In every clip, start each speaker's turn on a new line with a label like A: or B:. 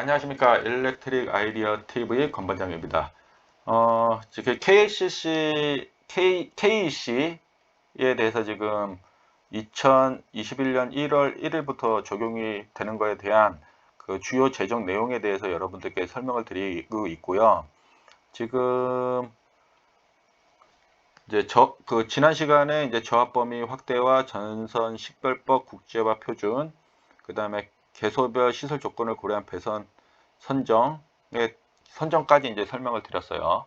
A: 안녕하십니까. 일렉트릭 아이디어 TV 권반장입니다. 지금 KEC에 대해서 지금 2021년 1월 1일부터 적용이 되는 거에 대한 그 주요 제정 내용에 대해서 여러분들께 설명을 드리고 있고요. 지금 이제 지난 시간에 이제 저압 범위 확대와 전선 식별법 국제화 표준, 그 다음에 개소별 시설 조건을 고려한 배선 선정까지 이제 설명을 드렸어요.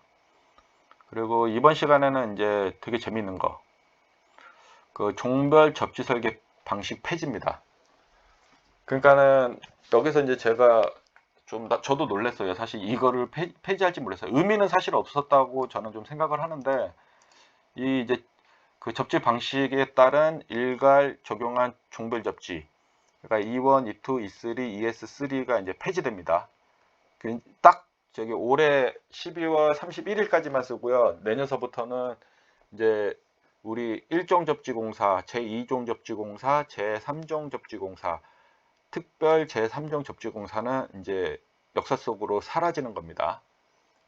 A: 그리고 이번 시간에는 이제 되게 재밌는 거, 그 종별 접지 설계 방식 폐지입니다. 그러니까는 여기서 이제 제가 저도 놀랐어요. 사실 이거를 폐지할지 몰랐어요. 의미는 사실 없었다고 저는 좀 생각을 하는데, 이 이제 그 접지 방식에 따른 일괄 적용한 종별 접지, 그러니까 E1, E2, E3, ES3가 이제 폐지됩니다. 딱 저기 올해 12월 31일까지만 쓰고요. 내년서부터는 이제 우리 1종 접지공사, 제2종 접지공사, 제3종 접지공사, 특별 제3종 접지공사는 이제 역사 속으로 사라지는 겁니다.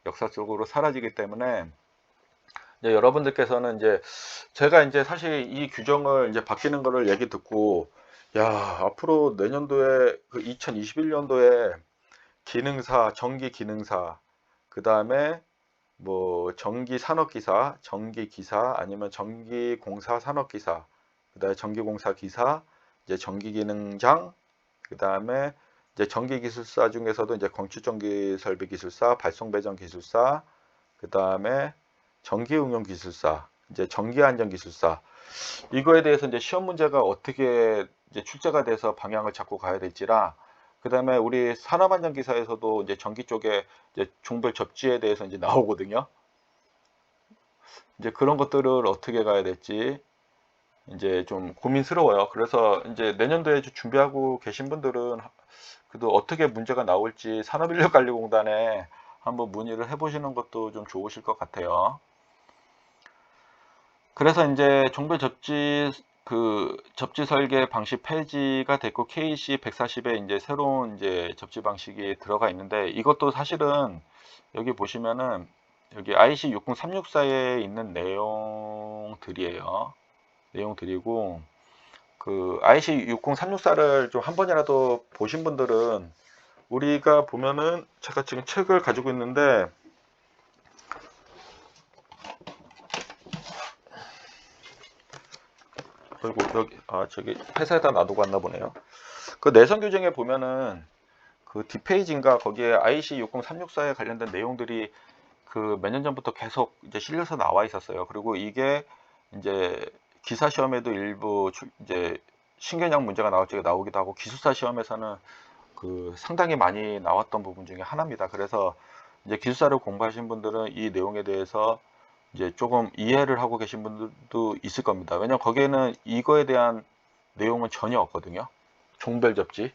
A: 역사 속으로 사라지기 때문에 이제 여러분들께서는 이제 제가 이제 사실 이 규정을 이제 바뀌는 거를 얘기 듣고, 야, 앞으로 내년도에 그 2021년도에 기능사, 전기 기능사, 그 다음에 뭐 전기 산업기사, 전기 기사, 아니면 전기 공사 산업기사, 그 다음에 전기공사 기사, 이제 전기 기능장, 그 다음에 이제 전기 기술사 중에서도 이제 건축전기 설비 기술사, 발송 배전 기술사, 그 다음에 전기 응용 기술사, 이제 전기 안전 기술사, 이거에 대해서 이제 시험 문제가 어떻게 이제 출제가 돼서 방향을 잡고 가야 될지라, 그 다음에 우리 산업안전기사에서도 이제 전기 쪽에 이제 종별 접지에 대해서 이제 나오거든요. 이제 그런 것들을 어떻게 가야 될지 이제 좀 고민스러워요. 그래서 이제 내년도에 준비하고 계신 분들은 그래도 어떻게 문제가 나올지 산업인력관리공단에 한번 문의를 해보시는 것도 좀 좋으실 것 같아요. 그래서 이제 종별 접지 설계 방식 폐지가 됐고 KC 140에 이제 새로운 이제 접지 방식이 들어가 있는데, 이것도 사실은 여기 보시면은 여기 IC 60364에 있는 내용들이에요. 내용들이고, 그 IC 60364를 좀 한 번이라도 보신 분들은, 우리가 보면은 제가 지금 책을 가지고 있는데, 그리고 여기 저기 회사에다 놔두고 왔나 보네요. 그 내선 규정에 보면은 그 뒷페이지인가 거기에 IC 60364에 관련된 내용들이 그 몇 년 전부터 계속 이제 실려서 나와 있었어요. 그리고 이게 이제 기사 시험에도 일부 이제 신개념 문제가 나오기도 하고, 기술사 시험에서는 그 상당히 많이 나왔던 부분 중에 하나입니다. 그래서 이제 기술사를 공부하신 분들은 이 내용에 대해서 이제 조금 이해를 하고 계신 분들도 있을 겁니다. 왜냐면 거기에는 이거에 대한 내용은 전혀 없거든요. 종별 접지.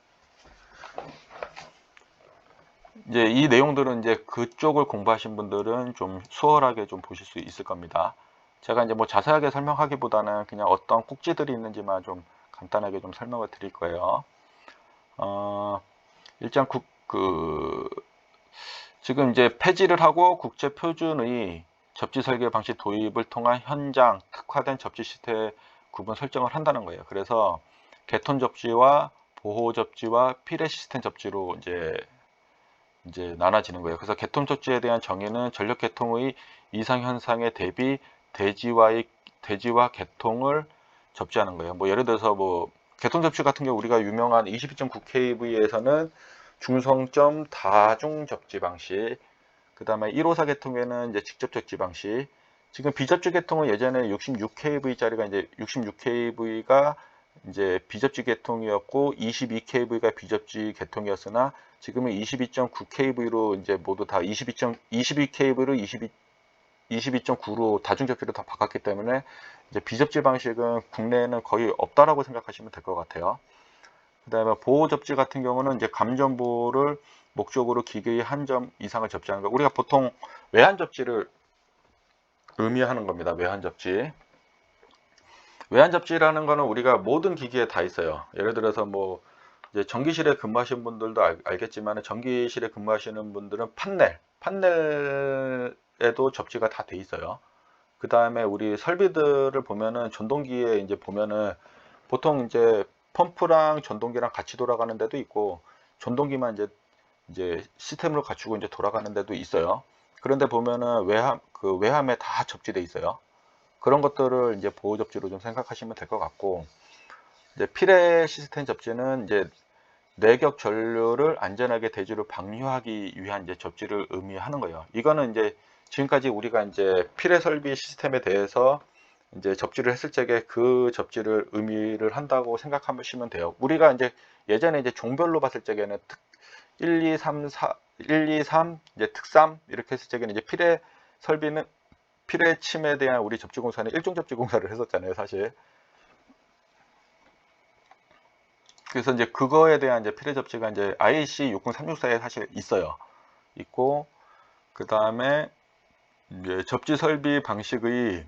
A: 이제 이 내용들은 이제 그쪽을 공부하신 분들은 좀 수월하게 좀 보실 수 있을 겁니다. 제가 이제 뭐 자세하게 설명하기보다는 그냥 어떤 꼭지들이 있는지만 좀 간단하게 좀 설명을 드릴 거예요. 일단 지금 이제 폐지를 하고 국제 표준의 접지 설계 방식 도입을 통한 현장 특화된 접지 시스템 구분 설정을 한다는 거예요. 그래서 개톤 접지와 보호 접지와 피레 시스템 접지로 이제 나눠지는 거예요. 그래서 개통 접지에 대한 정의는 전력 개통의 이상 현상에 대비 대지와 개통을 접지하는 거예요. 뭐 예를 들어서 뭐 개통 접지 같은 경우 우리가 유명한 22.9kV에서는 중성점 다중 접지 방식, 그 다음에 154 개통에는 이제 직접 접지 방식, 지금 비접지 개통은 예전에 66kV짜리가 이제 66kV가 이제 비접지 개통이었고 22kV가 비접지 개통이었으나 지금은 22.9kV로 이제 모두 다 22kV로 22.9로 다중접지로 다 바꿨기 때문에 이제 비접지 방식은 국내에는 거의 없다라고 생각하시면 될 것 같아요. 그 다음에 보호 접지 같은 경우는 이제 감전 보호를 목적으로 기계의 한 점 이상을 접지하는 거. 우리가 보통 외환 접지를 의미하는 겁니다. 외환 접지. 외환 접지라는 거는 우리가 모든 기기에 다 있어요. 예를 들어서 뭐 이제 전기실에 근무하시는 분들도 알겠지만 전기실에 근무하시는 분들은 판넬에도 접지가 다 돼 있어요. 그 다음에 우리 설비들을 보면은 전동기에 이제 보면은 보통 이제 펌프랑 전동기랑 같이 돌아가는 데도 있고 전동기만 이제 시스템으로 갖추고 이제 돌아가는 데도 있어요. 그런데 보면은 외함에 다 접지돼 있어요. 그런 것들을 이제 보호 접지로 좀 생각하시면 될 것 같고, 이제 필해 시스템 접지는 이제 내격 전류를 안전하게 대지로 방류하기 위한 이제 접지를 의미하는 거예요. 이거는 이제 지금까지 우리가 이제 필해 설비 시스템에 대해서 이제 접지를 했을 적에 그 접지를 의미를 한다고 생각하시면 돼요. 우리가 이제 예전에 이제 종별로 봤을 적에는 1, 2, 3, 4, 1, 2, 3, 이제 특3 이렇게 했을 적에는 이제 필해 설비는 필해 침에 대한 우리 접지 공사는 일종 접지 공사를 했었잖아요, 사실. 그래서 이제 그거에 대한 이제 필해 접지가 이제 IEC 60364에 사실 있어요. 있고, 그 다음에 접지 설비 방식의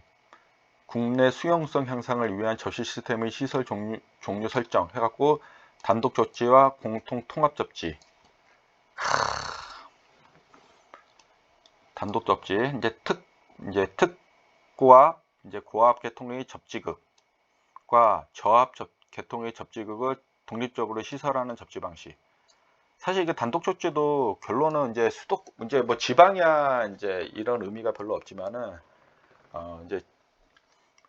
A: 국내 수용성 향상을 위한 접시 시스템의 시설 종류 설정 해갖고 단독 접지와 공통 통합 접지, 단독 접지, 이제 특고압, 이제 고압 계통의 접지극과 저압 계통의 접지극을 독립적으로 시설하는 접지 방식. 사실 이게 단독 접지도 결론은 이제 이제 뭐 지방이야 이제 이런 의미가 별로 없지만은 이제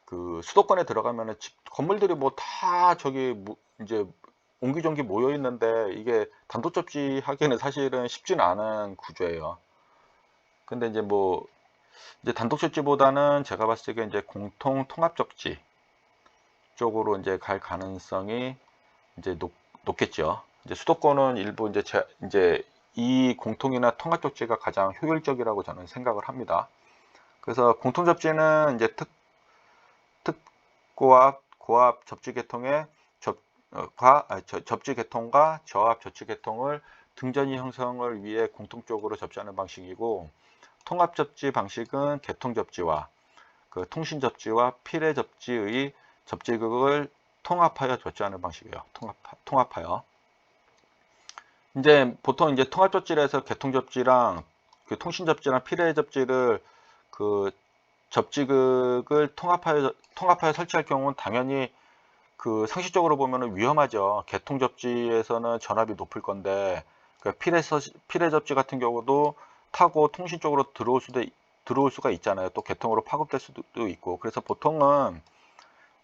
A: 그 수도권에 들어가면은 건물들이 뭐 다 저기 이제 옹기종기 모여 있는데 이게 단독 접지 하기에는 사실은 쉽지는 않은 구조예요. 근데 이제 뭐 이제 단독 접지보다는 제가 봤을 때 이제 공통 통합 접지 쪽으로 이제 갈 가능성이 이제 높겠죠. 이제 수도권은 일부 이제 이 공통이나 통합 접지가 가장 효율적이라고 저는 생각을 합니다. 그래서 공통 접지는 이제 고압 접지 계통의 접지 계통과 저압 접지 계통을 등전이 형성을 위해 공통적으로 접지하는 방식이고, 통합 접지 방식은 계통 접지와 그 통신 접지와 필해 접지의 접지극을 통합하여 접지하는 방식이에요. 통합하여. 이제 보통 이제 통합 접지에서 계통 접지랑 그 통신 접지랑 필해 접지를 그 접지극을 통합하여 설치할 경우는 당연히 그 상식적으로 보면 위험하죠. 계통 접지에서는 전압이 높을 건데 그 필해 접지 같은 경우도 타고 통신 쪽으로 들어올 수가 있잖아요. 또 계통으로 파급될 수도 있고. 그래서 보통은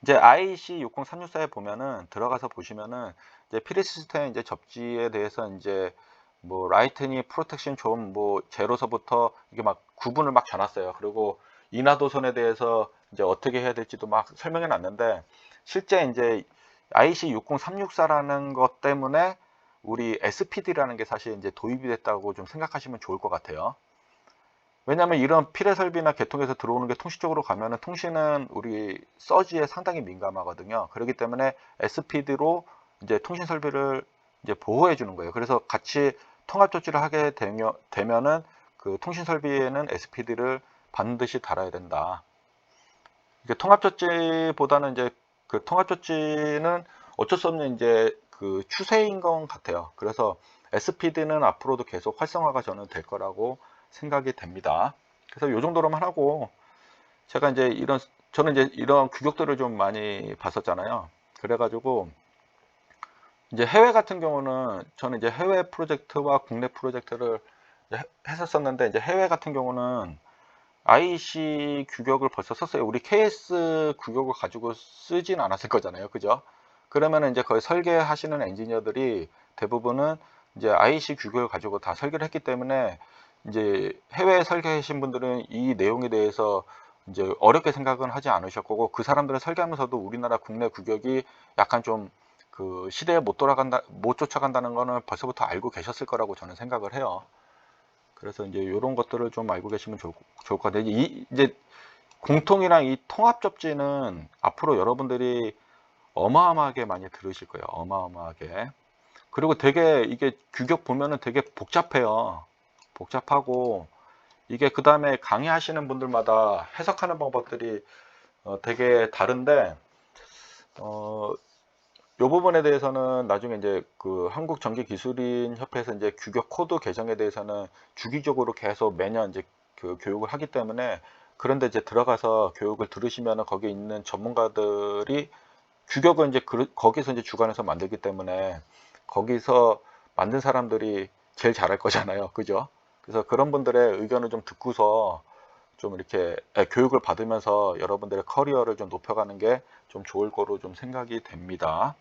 A: 이제 IEC 60364에 보면은 들어가서 보시면은 이제 필해 시스템 이제 접지에 대해서 이제 뭐 라이트닝 프로텍션 존 뭐 제로서부터 이게 막 구분을 막 줘놨어요. 그리고 인하도선에 대해서 이제 어떻게 해야 될지도 막 설명해 놨는데, 실제 이제 IC 60364라는 것 때문에 우리 SPD라는 게 사실 이제 도입이 됐다고 좀 생각하시면 좋을 것 같아요. 왜냐하면 이런 필해 설비나 계통에서 들어오는 게 통신 쪽으로 가면은 통신은 우리 서지에 상당히 민감하거든요. 그렇기 때문에 SPD로 이제 통신 설비를 이제 보호해 주는 거예요. 그래서 같이 통합 조치를 하게 되면은 그 통신 설비에는 SPD를 반드시 달아야 된다. 이게 통합 조치보다는 이제 그 통합 조치는 어쩔 수 없는 이제 그 추세인 것 같아요. 그래서 SPD는 앞으로도 계속 활성화가 저는 될 거라고 생각이 됩니다. 그래서 이 정도로만 하고, 제가 이제 저는 이제 이런 규격들을 좀 많이 봤었잖아요. 그래가지고 이제 해외 같은 경우는 저는 이제 해외 프로젝트와 국내 프로젝트를 했었었는데, 이제 해외 같은 경우는 IEC 규격을 벌써 썼어요. 우리 KS 규격을 가지고 쓰진 않았을 거잖아요. 그죠? 그러면은 이제 거의 설계하시는 엔지니어들이 대부분은 이제 IEC 규격을 가지고 다 설계를 했기 때문에 이제 해외 설계하신 분들은 이 내용에 대해서 이제 어렵게 생각은 하지 않으실 거고, 그 사람들은 설계하면서도 우리나라 국내 규격이 약간 좀 그 시대에 못 쫓아간다는 거는 벌써부터 알고 계셨을 거라고 저는 생각을 해요. 그래서 이제 이런 것들을 좀 알고 계시면 좋을 것 같아요. 이제 공통이랑 이 통합 접지는 앞으로 여러분들이 어마어마하게 많이 들으실 거예요. 어마어마하게. 그리고 되게 이게 규격 보면은 되게 복잡해요. 복잡하고 이게 그 다음에 강의하시는 분들마다 해석하는 방법들이 되게 다른데, 어, 요 부분에 대해서는 나중에 이제 그 한국전기기술인 협회에서 이제 규격 코드 개정에 대해서는 주기적으로 계속 매년 이제 그 교육을 하기 때문에, 그런데 이제 들어가서 교육을 들으시면은 거기에 있는 전문가들이 규격은 이제 거기서 이제 주관해서 만들기 때문에 거기서 만든 사람들이 제일 잘할 거잖아요. 그죠? 그래서 그런 분들의 의견을 좀 듣고서 좀 이렇게 교육을 받으면서 여러분들의 커리어를 좀 높여가는 게 좀 좋을 거로 좀 생각이 됩니다.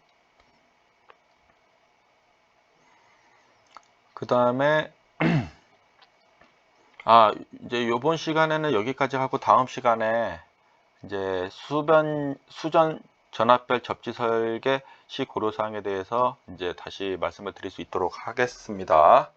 A: 그 다음에 이제 요번 시간에는 여기까지 하고 다음 시간에 이제 수전 전압별 접지 설계 시 고려사항에 대해서 이제 다시 말씀을 드릴 수 있도록 하겠습니다.